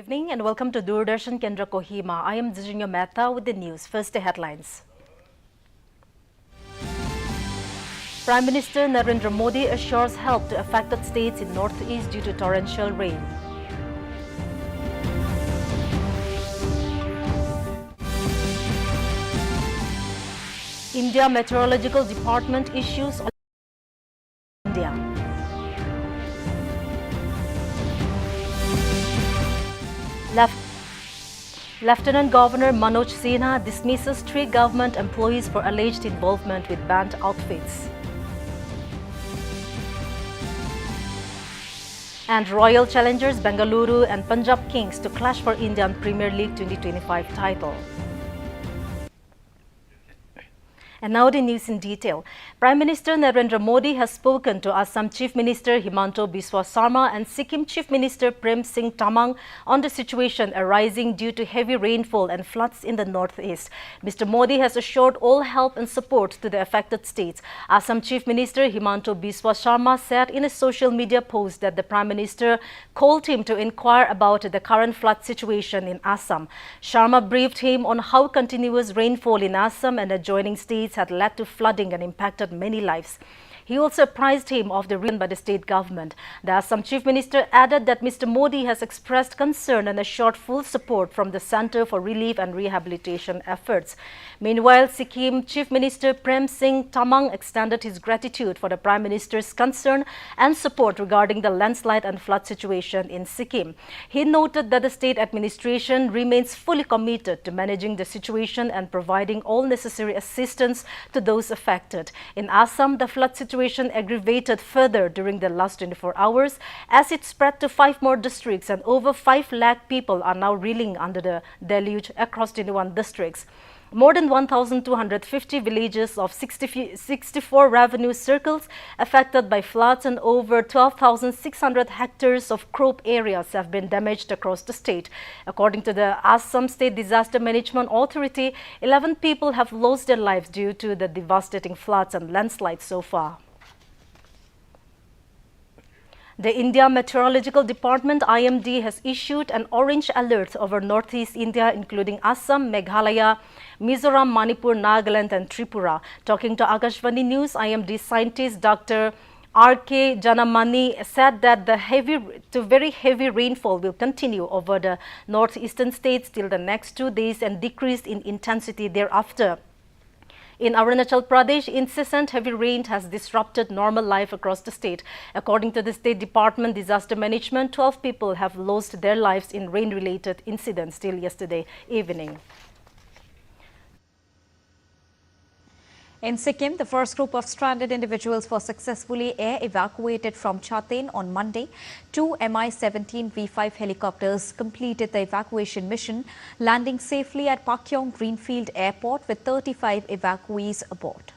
evening and welcome to Doordarshan Kendra Kohima. I am Zijinya Mehta with the news. First, the headlines. Prime Minister Narendra Modi assures help to affected states in northeast due to torrential rain. India Meteorological Department issues India. Lieutenant Governor Manoj Sinha dismisses 3 government employees for alleged involvement with banned outfits. And Royal Challengers Bengaluru and Punjab Kings to clash for Indian Premier League 2025 title. And now the news in detail. Prime Minister Narendra Modi has spoken to Assam Chief Minister Himanta Biswa Sarma and Sikkim Chief Minister Prem Singh Tamang on the situation arising due to heavy rainfall and floods in the northeast. Mr. Modi has assured all help and support to the affected states. Assam Chief Minister Himanta Biswa Sarma said in a social media post that the Prime Minister called him to inquire about the current flood situation in Assam. Sharma briefed him on how continuous rainfall in Assam and adjoining states had led to flooding and impacted many lives. He also apprised him of the reason by the state government. The Assam Chief Minister added that Mr. Modi has expressed concern and assured full support from the Centre for Relief and Rehabilitation efforts. Meanwhile, Sikkim Chief Minister Prem Singh Tamang extended his gratitude for the Prime Minister's concern and support regarding the landslide and flood situation in Sikkim. He noted that the state administration remains fully committed to managing the situation and providing all necessary assistance to those affected. In Assam, the flood situation aggravated further during the last 24 hours as it spread to 5 more districts, and over 5 lakh people are now reeling under the deluge across 21 districts. More than 1,250 villages of 64 revenue circles affected by floods and over 12,600 hectares of crop areas have been damaged across the state. According to the Assam State Disaster Management Authority, 11 people have lost their lives due to the devastating floods and landslides so far. The India Meteorological Department IMD has issued an orange alert over northeast India, including Assam, Meghalaya, Mizoram, Manipur, Nagaland and Tripura. Talking to Akashvani News, IMD scientist Dr. R.K. Janamani said that the very heavy rainfall will continue over the northeastern states till the next 2 days and decrease in intensity thereafter. In Arunachal Pradesh, incessant heavy rain has disrupted normal life across the state. According to the State Department Disaster Management, 12 people have lost their lives in rain-related incidents till yesterday evening. In Sikkim, the first group of stranded individuals was successfully air evacuated from Chaten on Monday. 2 Mi-17 V5 helicopters completed the evacuation mission, landing safely at Pakyong Greenfield Airport with 35 evacuees aboard.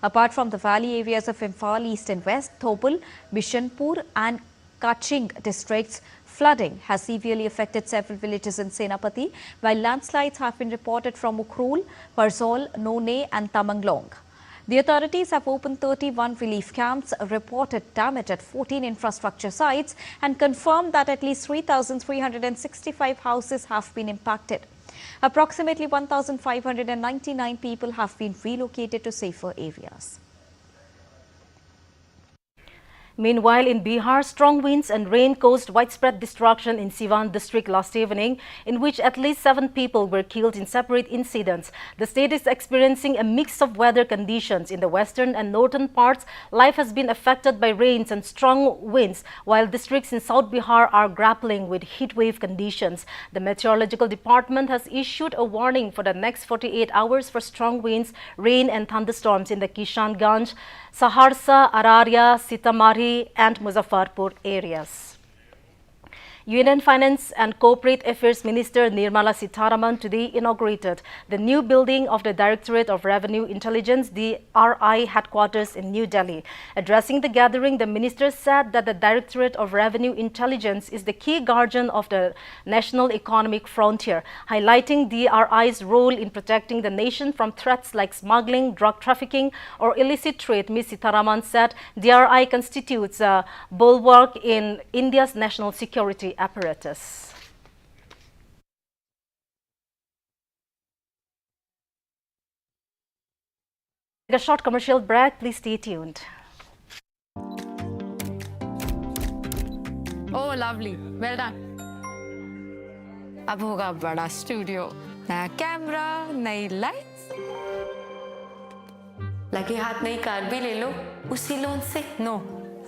Apart from the valley areas of Imphal East and West, Thobal, Bishanpur and Kaching districts, flooding has severely affected several villages in Senapati, while landslides have been reported from Ukhrul, Parzol, None and Tamanglong. The authorities have opened 31 relief camps, reported damage at 14 infrastructure sites and confirmed that at least 3,365 houses have been impacted. Approximately 1,599 people have been relocated to safer areas. Meanwhile, in Bihar, strong winds and rain caused widespread destruction in Siwan district last evening, in which at least 7 people were killed in separate incidents. The state is experiencing a mix of weather conditions. In the western and northern parts, life has been affected by rains and strong winds, while districts in South Bihar are grappling with heat wave conditions. The Meteorological Department has issued a warning for the next 48 hours for strong winds, rain and thunderstorms in the Kishanganj, Saharsa, Araria, Sitamarhi and Muzaffarpur areas. Union Finance and Corporate Affairs Minister Nirmala Sitharaman today inaugurated the new building of the Directorate of Revenue Intelligence DRI headquarters in New Delhi. Addressing the gathering, the minister said that the Directorate of Revenue Intelligence is the key guardian of the national economic frontier, highlighting DRI's role in protecting the nation from threats like smuggling, drug trafficking or illicit trade. Ms. Sitharaman said DRI constitutes a bulwark in India's national security apparatus. A short commercial break, please stay tuned. Oh, lovely. Well done. अब होगा बड़ा studio, नया camera, नई lights. लगे हाथ नई car भी ले लो उसी लोन से। नो,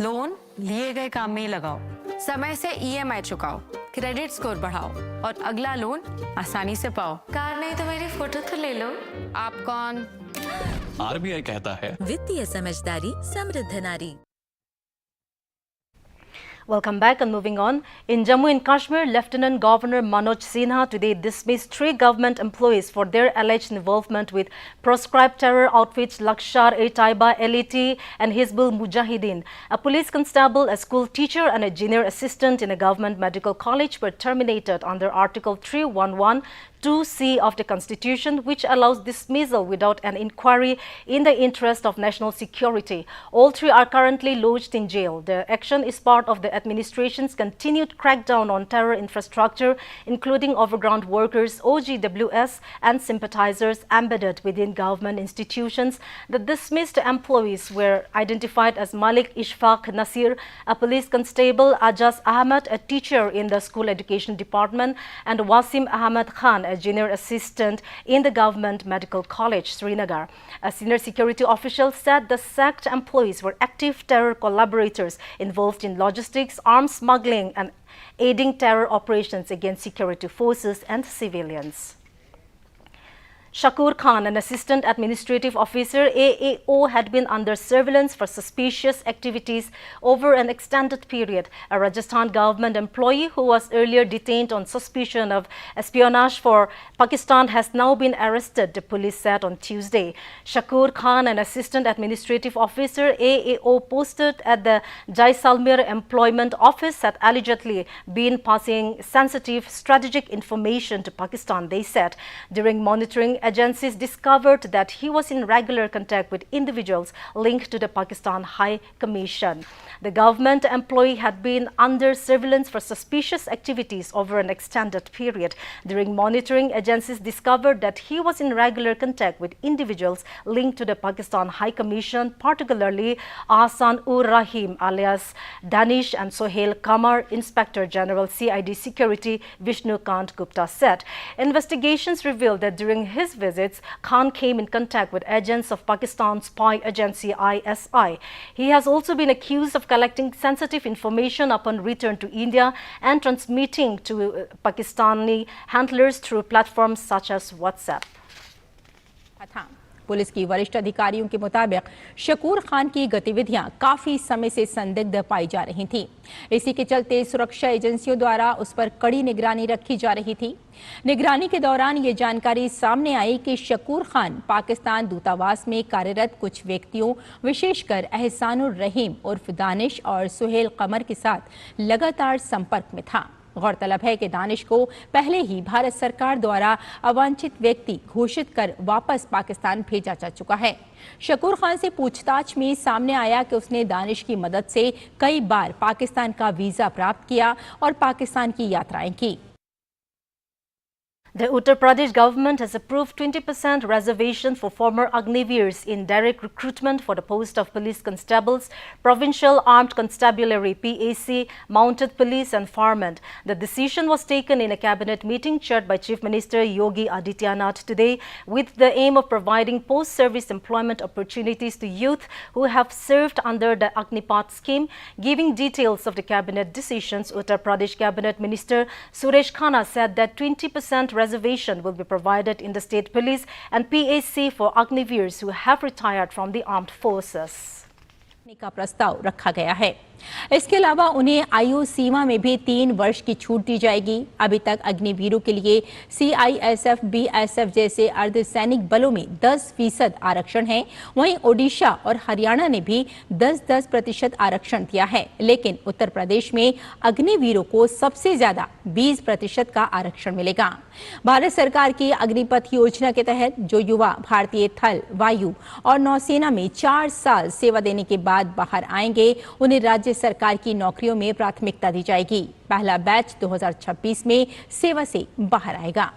लोन लिए गए काम में ही लगाओ, समय से EMI चुकाओ, क्रेडिट स्कोर बढ़ाओ और अगला लोन आसानी से पाओ। कार नहीं तो मेरी फोटो तो ले लो। आप कौन? RBI कहता है वित्तीय समझदारी समृद्ध नारी। Welcome back and moving on. In Jammu and Kashmir, Lieutenant Governor Manoj Sinha today dismissed 3 government employees for their alleged involvement with proscribed terror outfits Lashkar-e-Taiba, LET and Hizbul Mujahideen. A police constable, a school teacher and a junior assistant in a government medical college were terminated under Article 311 2C of the Constitution, which allows dismissal without an inquiry in the interest of national security. All 3 are currently lodged in jail. The action is part of the administration's continued crackdown on terror infrastructure, including overground workers, OGWS, and sympathizers embedded within government institutions. The dismissed employees were identified as Malik Ishfaq Nasir, a police constable, Ajaz Ahmed, a teacher in the school education department, and Wasim Ahmed Khan, a junior assistant in the government medical college, Srinagar. A senior security official said the sacked employees were active terror collaborators involved in logistics, arms smuggling, and aiding terror operations against security forces and civilians. Shakur Khan, an assistant administrative officer, AAO, had been under surveillance for suspicious activities over an extended period. A Rajasthan government employee who was earlier detained on suspicion of espionage for Pakistan has now been arrested, the police said on Tuesday. Shakur Khan, an assistant administrative officer, AAO, posted at the Jaisalmer employment office, had allegedly been passing sensitive strategic information to Pakistan, they said. During monitoring, agencies discovered that he was in regular contact with individuals linked to the Pakistan High Commission. The government employee had been under surveillance for suspicious activities over an extended period. During monitoring, agencies discovered that he was in regular contact with individuals linked to the Pakistan High Commission, particularly Ahsan-ur-Rahim alias Danish and Sohail Kamar. Inspector General CID Security Vishnu Kant Gupta said. Investigations revealed that during his visits, Khan came in contact with agents of Pakistan's spy agency ISI. He has also been accused of collecting sensitive information upon return to India and transmitting to Pakistani handlers through platforms such as WhatsApp. Police की वरिष्ठ अधिकारियों के मुताबिक शकूर खान की गतिविधियां काफी समय से संदिग्ध पाई जा रही थीं। इसी के चलते सुरक्षा एजेंसियों द्वारा उस पर कड़ी निगरानी रखी जा रही थी। निगरानी के दौरान ये जानकारी सामने आई कि शकूर खान पाकिस्तान दूतावास में कार्यरत कुछ व्यक्तियों, विशेषकर एहसानुर रहीम उर्फ दानिश और सुहेल कमर के साथ लगातार संपर्क में था। गौरतलब है कि दानिश को पहले ही भारत सरकार द्वारा अवांछित व्यक्ति घोषित कर वापस पाकिस्तान भेजा जा चुका है। शकूर खान से पूछताछ में सामने आया कि उसने दानिश की मदद से कई बार पाकिस्तान का वीजा प्राप्त किया और पाकिस्तान की यात्राएं की। The Uttar Pradesh government has approved 20% reservation for former Agniveers in direct recruitment for the post of police constables, Provincial Armed Constabulary PAC, Mounted Police and Firemen. The decision was taken in a cabinet meeting chaired by Chief Minister Yogi Adityanath today with the aim of providing post-service employment opportunities to youth who have served under the Agnipat scheme. Giving details of the cabinet decisions, Uttar Pradesh Cabinet Minister Suresh Khanna said that 20% reservation will be provided in the state police and PAC for Agniveers who have retired from the armed forces. का प्रस्ताव रखा गया है। इसके अलावा उन्हें आयु सीमा में भी 3 वर्ष की छूट दी जाएगी। अभी तक अग्निवीरों के लिए CISF, BSF जैसे अर्धसैनिक बलों में 10% आरक्षण है। वहीं ओडिशा और हरियाणा ने भी 10-10% आरक्षण दिया है, लेकिन उत्तर प्रदेश में अग्निवीरों को सबसे ज्यादा 20% का आरक्षण मिलेगा। भारत सरकार की अग्निपथ योजना के तहत जो युवा भारतीय थल, वायु और नौसेना में 4 साल सेवा देने के बाद बाहर आएंगे, उन्हें राज्य सरकार की नौकरियों में प्राथमिकता दी जाएगी। पहला बैच 2026 में सेवा से बाहर आएगा।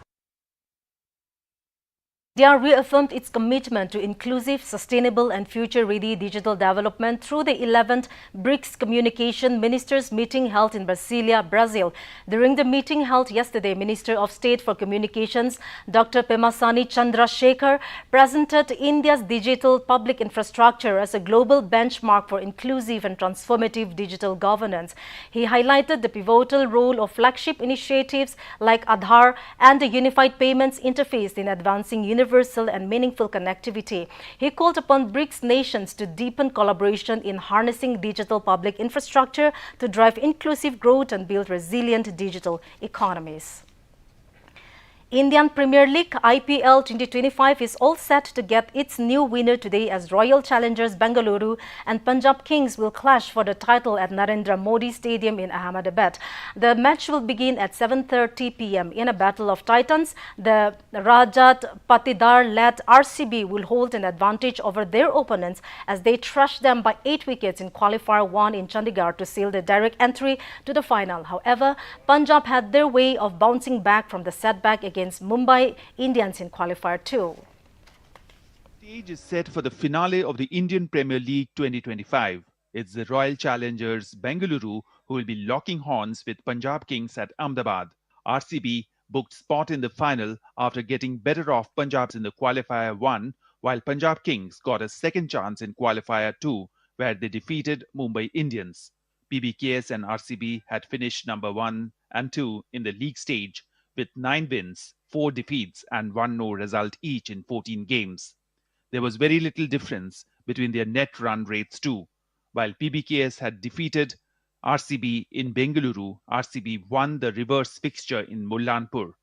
India reaffirmed its commitment to inclusive, sustainable and future-ready digital development through the 11th BRICS Communication Ministers meeting held in Brasilia, Brazil. During the meeting held yesterday, Minister of State for Communications Dr. Pemasani Chandrasekhar presented India's digital public infrastructure as a global benchmark for inclusive and transformative digital governance. He highlighted the pivotal role of flagship initiatives like Aadhaar and the Unified Payments Interface in advancing universal and meaningful connectivity. He called upon BRICS nations to deepen collaboration in harnessing digital public infrastructure to drive inclusive growth and build resilient digital economies. Indian Premier League IPL 2025 is all set to get its new winner today as Royal Challengers Bengaluru and Punjab Kings will clash for the title at Narendra Modi Stadium in Ahmedabad. The match will begin at 7:30 p.m. in a battle of titans. The Rajat Patidar-led RCB will hold an advantage over their opponents as they trashed them by 8 wickets in Qualifier 1 in Chandigarh to seal their direct entry to the final. However, Punjab had their way of bouncing back from the setback against Mumbai Indians in Qualifier 2. Stage is set for the finale of the Indian Premier League 2025. It's the Royal Challengers Bengaluru who will be locking horns with Punjab Kings at Ahmedabad. RCB booked spot in the final after getting better off Punjab's in the Qualifier 1, while Punjab Kings got a second chance in Qualifier 2, where they defeated Mumbai Indians. PBKS and RCB had finished number 1 and 2 in the league stage, with 9 wins, 4 defeats and 1 no result each in 14 games. There was very little difference between their net run rates too. While PBKS had defeated RCB in Bengaluru, RCB won the reverse fixture in Mullanpur,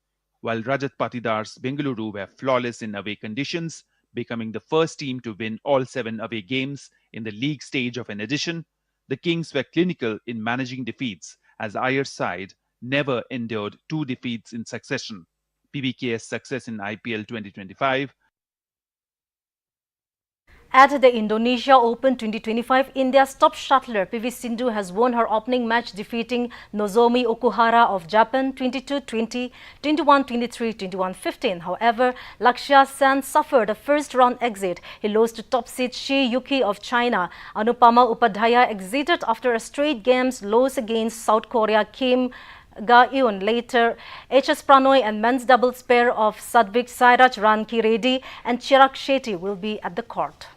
while Rajat Patidar's Bengaluru were flawless in away conditions, becoming the first team to win all 7 away games in the league stage of an edition. The Kings were clinical in managing defeats as Iyer's side never endured 2 defeats in succession. PBK's success in IPL 2025. At the Indonesia Open 2025, India's top shuttler PV Sindhu has won her opening match, defeating Nozomi Okuhara of Japan 22-20, 21-23, 21-15. However, Lakshya Sen suffered a first-round exit. He lost to top seed Shi Yuki of China. Anupama Upadhyaya exited after a straight games loss against South Korea Kim Ga-eun. Later, HS Pranoy and men's doubles pair of Sadvik Sairaj Ranki Reddy and Chirag Shetty will be at the court.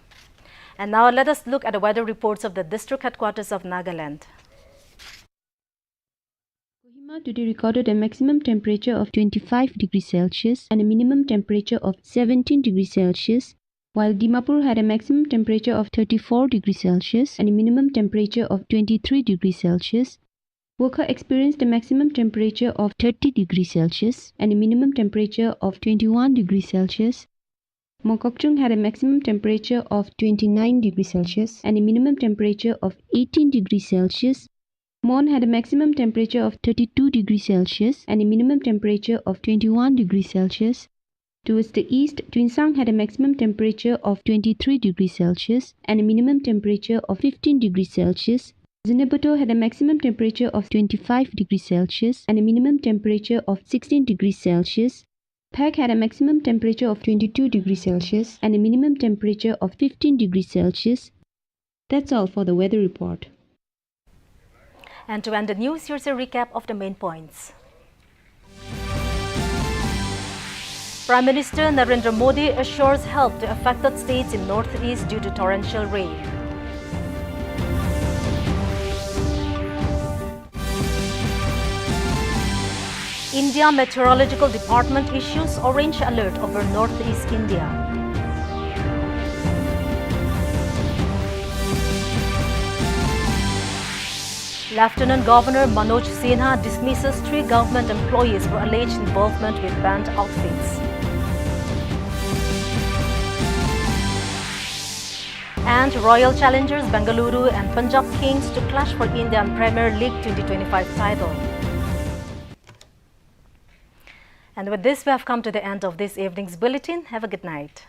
And now let us look at the weather reports of the district headquarters of Nagaland. Kohima today recorded a maximum temperature of 25 degrees Celsius and a minimum temperature of 17 degrees Celsius, while Dimapur had a maximum temperature of 34 degrees Celsius and a minimum temperature of 23 degrees Celsius. Wokha experienced a maximum temperature of 30 degrees Celsius and a minimum temperature of 21 degrees Celsius. Mokokchung had a maximum temperature of 29 degrees Celsius and a minimum temperature of 18 degrees Celsius. Mon had a maximum temperature of 32 degrees Celsius and a minimum temperature of 21 degrees Celsius. Towards the east, Twinsang had a maximum temperature of 23 degrees Celsius and a minimum temperature of 15 degrees Celsius. Zinabuto had a maximum temperature of 25 degrees Celsius and a minimum temperature of 16 degrees Celsius. Peg had a maximum temperature of 22 degrees Celsius and a minimum temperature of 15 degrees Celsius. That's all for the weather report. And to end the news, here's a recap of the main points. Prime Minister Narendra Modi assures help to affected states in northeast due to torrential rain. India Meteorological Department issues orange alert over northeast India. Lieutenant Governor Manoj Sinha dismisses 3 government employees for alleged involvement with banned outfits. And Royal Challengers Bengaluru and Punjab Kings to clash for Indian Premier League 2025 title. And with this, we have come to the end of this evening's bulletin. Have a good night.